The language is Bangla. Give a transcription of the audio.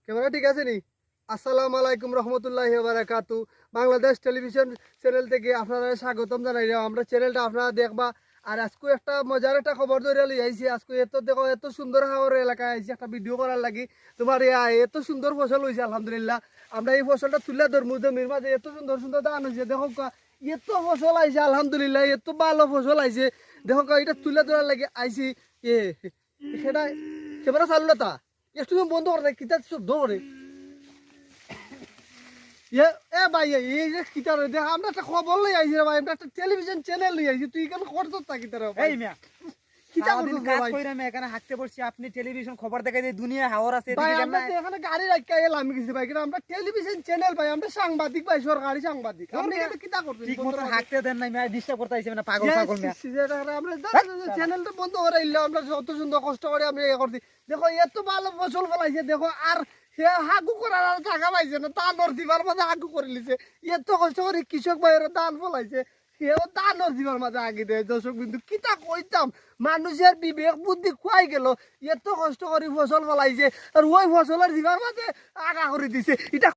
ক্যামেরা ঠিক আছে নি? আসসালামু আলাইকুম রহমতুল্লাহি ওয়া বারাকাতু। বাংলাদেশ টেলিভিশন চ্যানেল থেকে আপনারা স্বাগতম জানাই। আমরা চ্যানেলটা আপনারা দেখবা। আর আজকে একটা মজার একটা খবর ধরে লই আইছি। আজকে এত দেখো এত সুন্দর হাওর এলাকায় আইছি একটা ভিডিও করার লাগি। তোমার এত সুন্দর ফসল হয়েছে আলহামদুলিল্লাহ। আমরা এই ফসলটা তুলে ধরবো জমির মাঝে এত সুন্দর সুন্দর ধান হয়েছে দেখো এত ফসল আইছে আলহামদুলিল্লাহ এত ভালো ফসল আইছে দেখো এটা তুলে ধরার লাগে আইছি। এ সেটা ক্যামেরা চালু না তা একটু বন্ধ করে কিতা শব্দ করে এ ভাই এই যে কিতা রে দেখ আমরা একটা খবর লই আইছি রে ভাই আমরা একটা টেলিভিশন চ্যানেল লই আইছি তুই কেন করছস তা কিতা রে এই মিয়া কিতা সারাদিন করছস কাজ ভাই কইরা আমি এখানে হাঁটতে পড়ছি, আপনি টেলিভিশন খবর দেখাই দিয়ে দুনিয়া হাওর আছে ভাই এদিকে আমরা কেমনে? তো এখানে গাড়ি রাখা এলাম আমি কিছু ভাই কিন্তু আমরা টেলিভিশন চ্যানেল ভাই আমরা সাংবাদিক ভাই সরকারি সাংবাদিক আপনি কিন্তু কিতা করছেন ঠিক মতো হাঁটতে দেন নাই, মিয়া ডিস্টার্ব করতে আইছে না, পাগল পাগল মিয়া। আমরা চ্যানেলটা বন্ধ করে দিলাম আমরা যত সুন্দর কষ্ট করে আমরা ইয়ে করছি দেখো এত ভালো ফসল ফলাইছে দেখো আর সে হাগু করার আর টাকা পাইছে না ধান দিবার মাঝে হাগু করে লিছে এত কষ্ট করে কৃষক ভাইয়েরা ধান ফলাইছে সেও ধান দিবার মাঝে আগে দেয় দর্শক কিন্তু কিতা কইতাম মানুষের বিবেক বুদ্ধি খুয়াই গেল এত কষ্ট করে ফসল ফলাইছে আর ওই ফসলের দিবার মাঝে আগা করে দিছে এটা